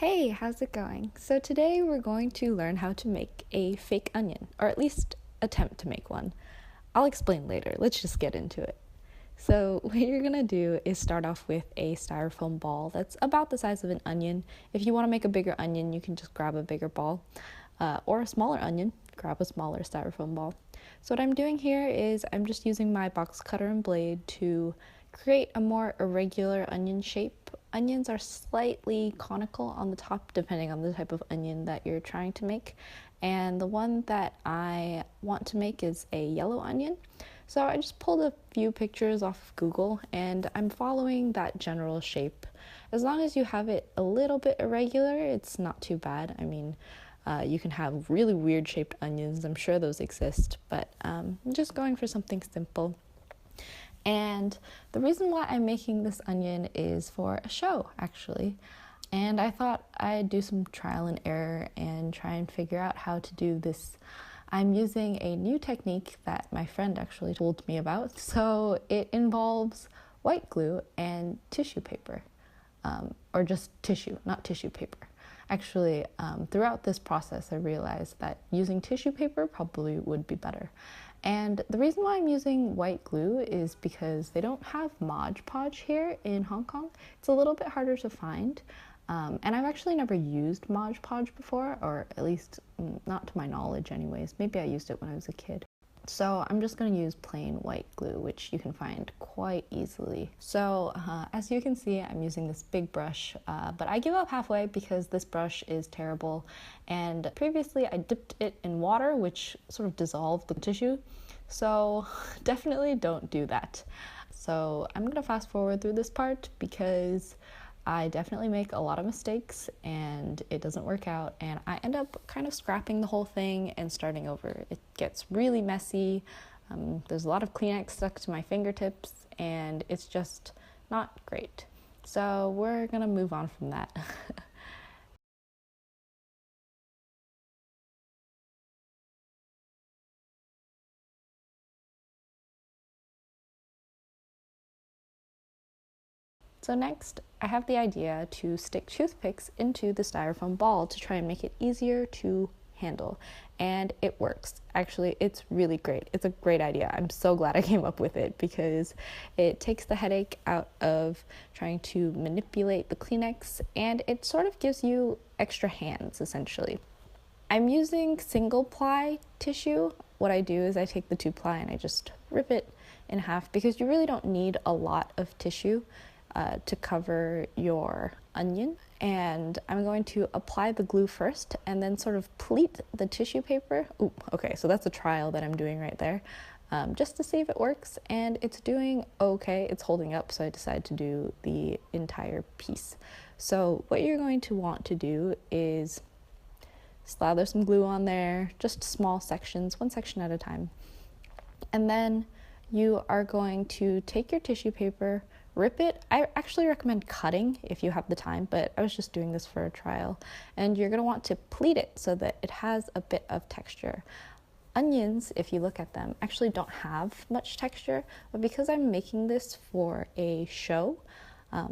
Hey, how's it going? So today we're going to learn how to make a fake onion, or at least attempt to make one. I'll explain later. Let's just get into it. So what you're going to do is start off with a styrofoam ball that's about the size of an onion. If you want to make a bigger onion, you can just grab a bigger ball, or a smaller onion, grab a smaller styrofoam ball. So what I'm doing here is I'm just using my box cutter and blade to create a more irregular onion shape. Onions are slightly conical on the top depending on the type of onion that you're trying to make. And the one that I want to make is a yellow onion. So I just pulled a few pictures off of Google and I'm following that general shape. As long as you have it a little bit irregular, it's not too bad. You can have really weird shaped onions. I'm sure those exist, but I'm just going for something simple. And the reason why I'm making this onion is for a show, actually. And I thought I'd do some trial and error and try and figure out how to do this. I'm using a new technique that my friend actually told me about. So it involves white glue and tissue paper, or just tissue, not tissue paper. Actually, throughout this process, I realized that using tissue paper probably would be better. And the reason why I'm using white glue is because they don't have Mod Podge here in Hong Kong. It's a little bit harder to find. And I've actually never used Mod Podge before, or at least not to my knowledge anyways. Maybe I used it when I was a kid. So I'm just going to use plain white glue, which you can find quite easily. So as you can see, I'm using this big brush, but I give up halfway because this brush is terrible. And previously I dipped it in water, which sort of dissolved the tissue. So definitely don't do that. So I'm going to fast forward through this part because I definitely make a lot of mistakes and it doesn't work out, and I end up kind of scrapping the whole thing and starting over. It gets really messy. There's a lot of Kleenex stuck to my fingertips and it's just not great. So we're gonna move on from that. So next, I have the idea to stick toothpicks into the styrofoam ball to try and make it easier to handle. And it works. Actually, it's really great. It's a great idea. I'm so glad I came up with it because it takes the headache out of trying to manipulate the Kleenex and it sort of gives you extra hands, essentially. I'm using single ply tissue. What I do is I take the 2-ply and I just rip it in half because you really don't need a lot of tissue to cover your onion. And I'm going to apply the glue first and then sort of pleat the tissue paper. Ooh, okay, so that's a trial that I'm doing right there, just to see if it works, and it's doing okay. It's holding up, so I decided to do the entire piece. So what you're going to want to do is slather some glue on there, just small sections, one section at a time. And then you are going to take your tissue paper, rip it. I actually recommend cutting if you have the time, but I was just doing this for a trial. And you're going to want to pleat it so that it has a bit of texture. Onions, if you look at them, actually don't have much texture, but because I'm making this for a show,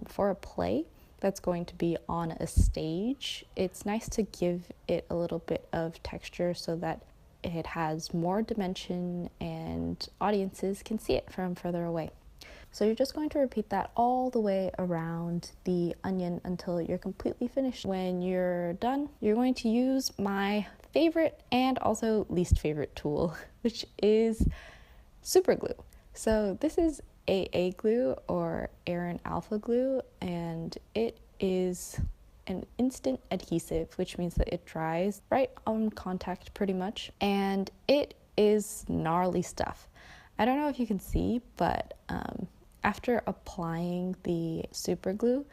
for a play that's going to be on a stage, it's nice to give it a little bit of texture so that it has more dimension and audiences can see it from further away. So you're just going to repeat that all the way around the onion until you're completely finished. When you're done, you're going to use my favorite and also least favorite tool, which is super glue. So this is AA glue or Aran alpha glue, and it is an instant adhesive, which means that it dries right on contact pretty much, and it is gnarly stuff. I don't know if you can see, but after applying the super glue,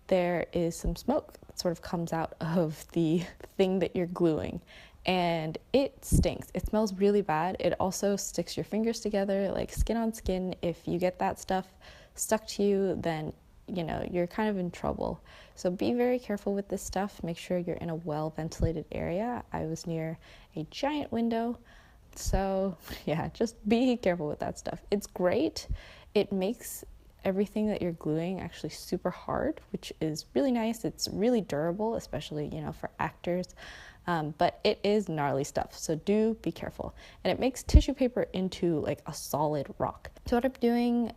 there is some smoke that sort of comes out of the thing that you're gluing, and it stinks. It smells really bad. It also sticks your fingers together like skin on skin. If you get that stuff stuck to you, then you're kind of in trouble. So be very careful with this stuff. Make sure you're in a well-ventilated area. I was near a giant window, so yeah, just be careful with that stuff. It's great. It makes everything that you're gluing actually super hard, which is really nice. It's really durable, especially, for actors. But it is gnarly stuff, so do be careful. And it makes tissue paper into like a solid rock. So what I'm doing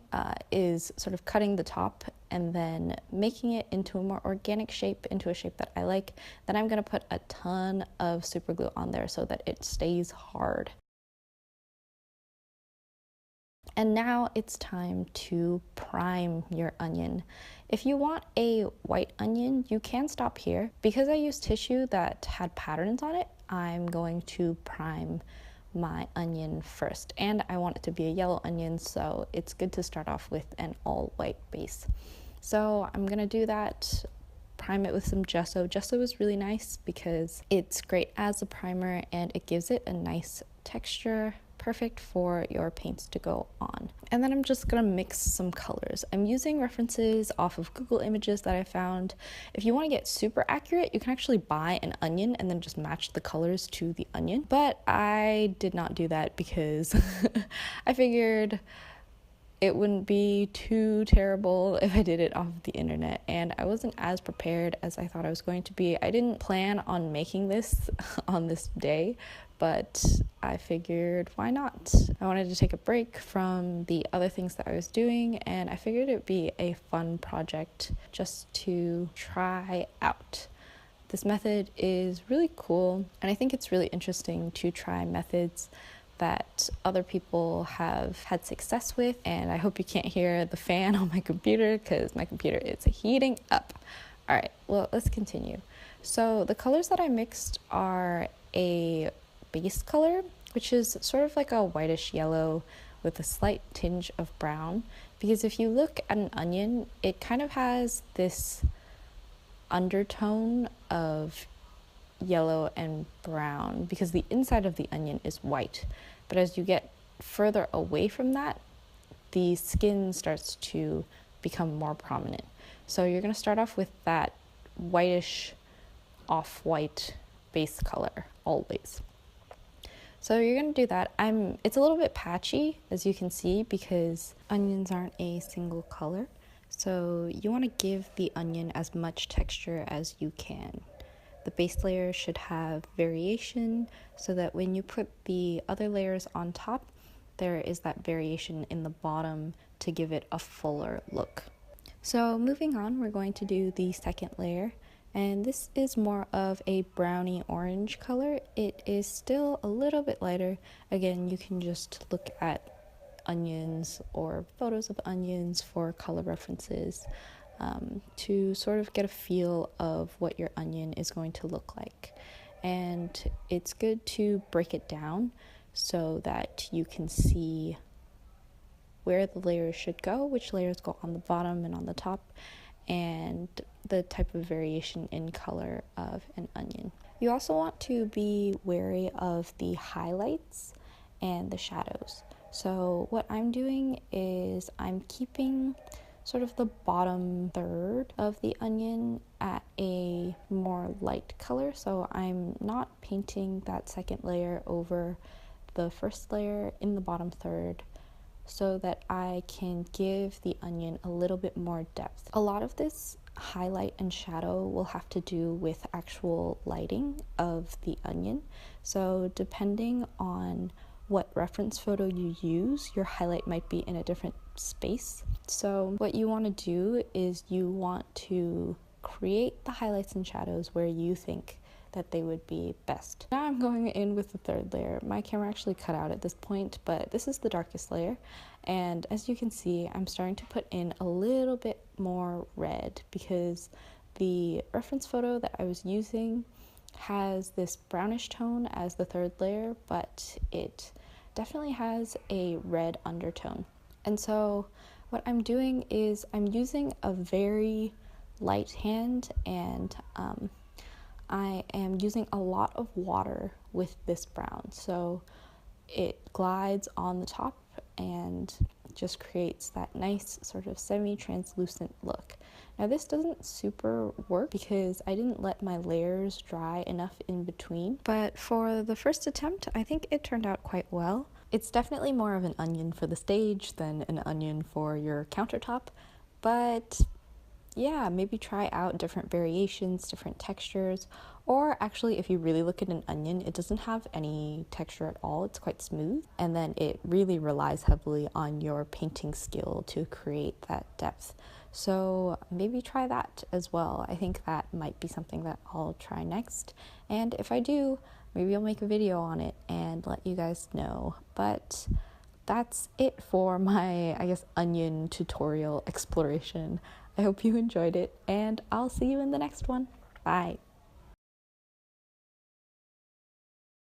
is sort of cutting the top and then making it into a more organic shape, into a shape that I like. Then I'm gonna put a ton of super glue on there so that it stays hard. And now it's time to prime your onion. If you want a white onion, you can stop here. Because I used tissue that had patterns on it, I'm going to prime my onion first. And I want it to be a yellow onion, so it's good to start off with an all white base. So I'm gonna do that, prime it with some gesso. Gesso is really nice because it's great as a primer and it gives it a nice texture, perfect for your paints to go on. And then I'm just gonna mix some colors. I'm using references off of Google Images that I found. If you want to get super accurate, you can actually buy an onion and then just match the colors to the onion. But I did not do that because I figured it wouldn't be too terrible if I did it off of the internet, and I wasn't as prepared as I thought I was going to be. I didn't plan on making this on this day, but I figured why not? I wanted to take a break from the other things that I was doing, and I figured it'd be a fun project just to try out. This method is really cool, and I think it's really interesting to try methods that other people have had success with. And I hope you can't hear the fan on my computer because my computer is heating up. All right, well, let's continue. So the colors that I mixed are a base color, which is sort of like a whitish yellow with a slight tinge of brown, because if you look at an onion, it kind of has this undertone of yellow and brown because the inside of the onion is white. But as you get further away from that, the skin starts to become more prominent. So you're going to start off with that whitish off-white base color always. So you're going to do that. It's a little bit patchy, as you can see, because onions aren't a single color. So you want to give the onion as much texture as you can. The base layer should have variation so that when you put the other layers on top, there is that variation in the bottom to give it a fuller look. So moving on, we're going to do the second layer, and this is more of a browny orange color. It is still a little bit lighter. Again, you can just look at onions or photos of onions for color references. To sort of get a feel of what your onion is going to look like. And it's good to break it down so that you can see where the layers should go, which layers go on the bottom and on the top, and the type of variation in color of an onion. You also want to be wary of the highlights and the shadows. So what I'm doing is I'm keeping sort of the bottom third of the onion at a more light color. So I'm not painting that second layer over the first layer in the bottom third so that I can give the onion a little bit more depth. A lot of this highlight and shadow will have to do with actual lighting of the onion. So depending on what reference photo you use, your highlight might be in a different space. So what you want to do is you want to create the highlights and shadows where you think that they would be best. Now I'm going in with the third layer. My camera actually cut out at this point, but this is the darkest layer. And as you can see, I'm starting to put in a little bit more red because the reference photo that I was using has this brownish tone as the third layer, but it definitely has a red undertone. And so what I'm doing is I'm using a very light hand, and I am using a lot of water with this brown. So it glides on the top and just creates that nice sort of semi-translucent look. Now this doesn't super work because I didn't let my layers dry enough in between, but for the first attempt, I think it turned out quite well. It's definitely more of an onion for the stage than an onion for your countertop, but yeah, maybe try out different variations, different textures, or actually, if you really look at an onion, it doesn't have any texture at all. It's quite smooth, and then it really relies heavily on your painting skill to create that depth. So maybe try that as well. I think that might be something that I'll try next, and if I do, maybe I'll make a video on it and let you guys know. But that's it for my, I guess, onion tutorial exploration. I hope you enjoyed it, and I'll see you in the next one. Bye.